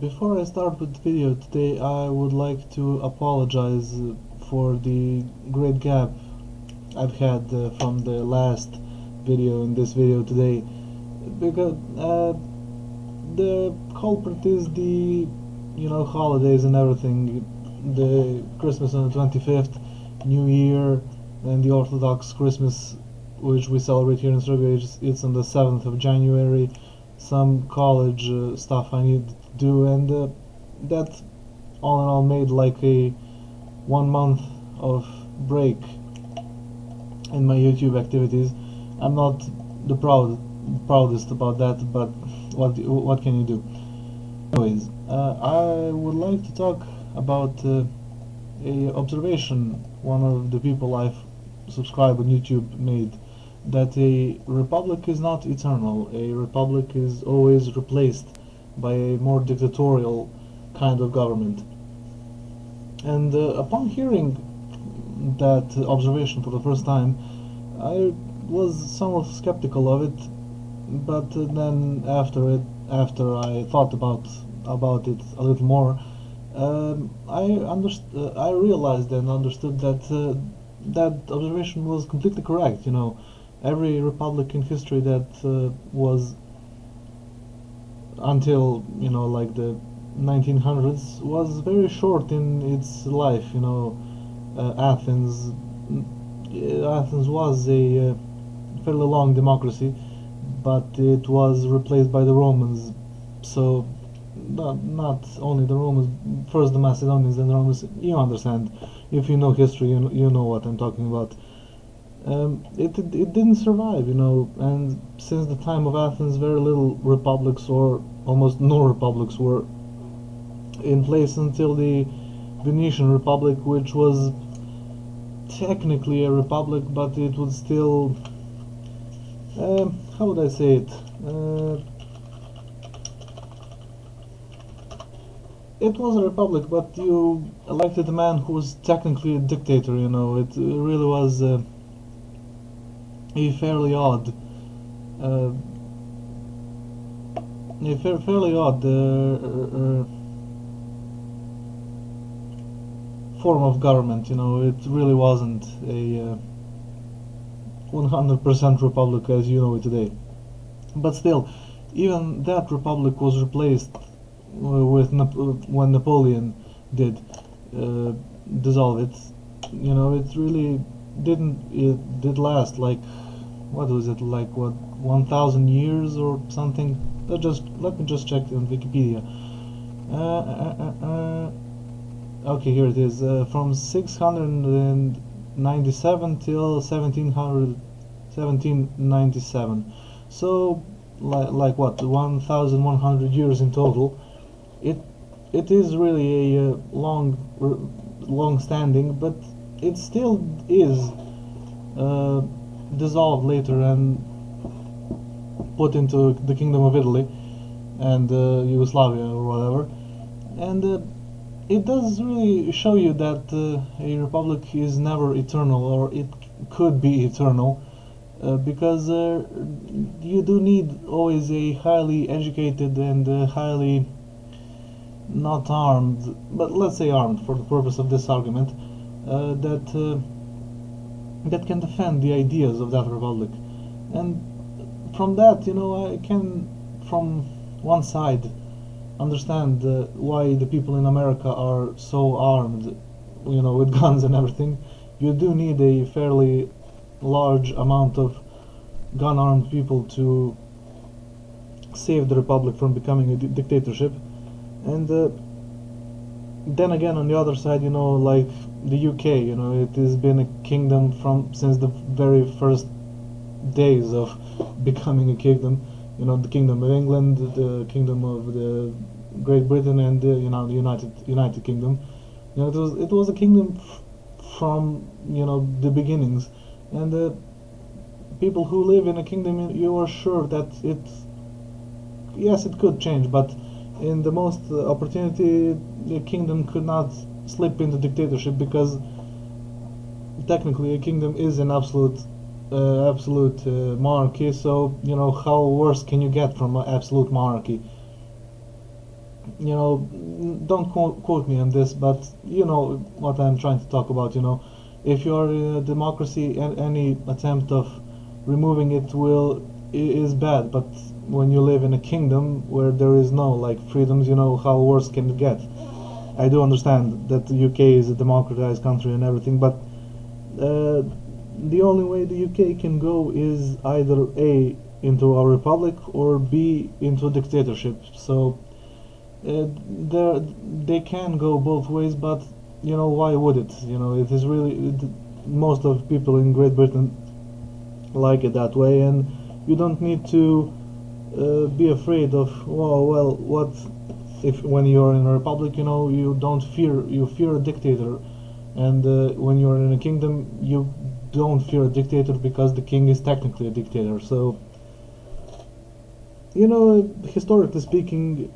Before I start with the video today, I would like to apologize for the great gap I've had from the last video and this video today, because the culprit is the holidays and everything, the Christmas on the 25th, New Year, and the Orthodox Christmas, which we celebrate here in Serbia. It's on the 7th of January. Some college stuff I need to do, and that all in all made like a 1 month of break in my YouTube activities. I'm not the proudest about that, but what can you do? Anyways, I would like to talk about a observation one of the people I've subscribed on YouTube made, that a republic is not eternal. A republic is always replaced by a more dictatorial kind of government. And upon hearing that observation for the first time, I was somewhat skeptical of it, but then after I thought about it a little more, I realized and understood that that observation was completely correct. Every republic in history that was until like the 1900s was very short in its life. Athens was a fairly long democracy, but it was replaced by the Romans. So not only the Romans, first the Macedonians, then the Romans. You understand. If you know history, you know what I'm talking about. It didn't survive, and since the time of Athens, very little republics, or almost no republics, were in place until the Venetian Republic, which was technically a republic, but it was still, how would I say it? It was a republic, but you elected a man who was technically a dictator. It really was a fairly odd, form of government. It really wasn't a 100% republic as you know it today. But still, even that republic was replaced with when Napoleon did dissolve it. It really didn't. It did last like, what was it, like 1,000 years or something? Let me just check on Wikipedia. Okay, here it is. From 697 till 1797. So like what, 1,100 years in total. It is really a long standing, but it still is dissolved later and put into the Kingdom of Italy and Yugoslavia or whatever. And it does really show you that a republic is never eternal, or it could be eternal, because you do need always a highly educated and highly not armed, but let's say armed for the purpose of this argument, that can defend the ideas of that republic. And from that, I can, from one side, understand why the people in America are so armed, with guns and everything. You do need a fairly large amount of gun-armed people to save the republic from becoming a dictatorship. And then again, on the other side, like the UK, it has been a kingdom since the very first days of becoming a kingdom. The Kingdom of England, the Kingdom of the Great Britain, and the United Kingdom. It was a kingdom from the beginnings, and people who live in a kingdom, you are sure that yes, it could change, but in the most opportunity, the kingdom could not slip into dictatorship, because technically a kingdom is an absolute monarchy. So how worse can you get from an absolute monarchy? you know, don't quote me on this, but you know what I'm trying to talk about. You know, if you are in a democracy, and any attempt of removing it is bad. But when you live in a kingdom where there is no like freedoms, you know how worse can it get. I do understand that the UK is a democratized country and everything, but the only way the UK can go is either A, into a republic, or B, into a dictatorship. So they can go both ways, but you know, why would it? You know, it is really most of people in Great Britain like it that way, and you don't need to be afraid of, well, what if when you're in a republic, you know, you fear a dictator, and when you're in a kingdom, you don't fear a dictator because the king is technically a dictator. So, you know, historically speaking,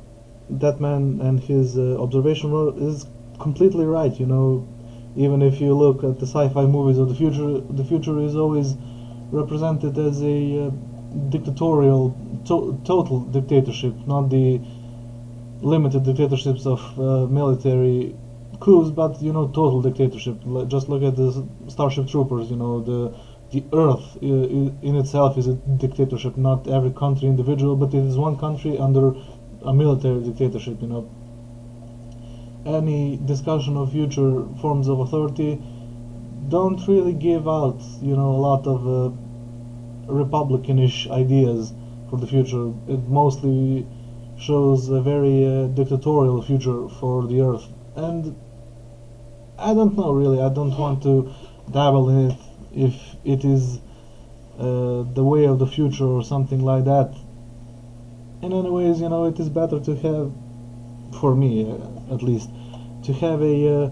that man and his observation is completely right. You know, even if you look at the sci-fi movies of the future is always represented as a dictatorial, total dictatorship, not the limited dictatorships of military coups, but you know, total dictatorship. Just look at the Starship Troopers. You know, the Earth in itself is a dictatorship, not every country individual, but it is one country under a military dictatorship. You know, any discussion of future forms of authority don't really give out, you know, a lot of republicanish ideas for the future. It mostly shows a very dictatorial future for the Earth, and I don't know really. I don't want to dabble in it if it is the way of the future or something like that. In any ways, you know, it is better to have, for me at least, to have a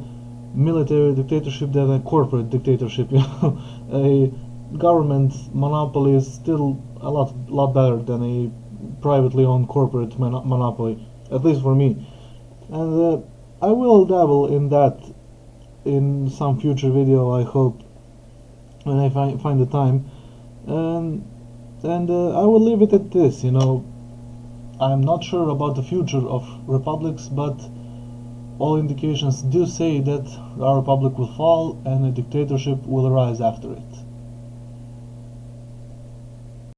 military dictatorship than a corporate dictatorship. You know, a government monopoly is still a lot better than a privately owned corporate monopoly, at least for me. And I will dabble in that in some future video, I hope, when I find the time. And I will leave it at this. You know, I'm not sure about the future of republics, but all indications do say that our republic will fall and a dictatorship will arise after it.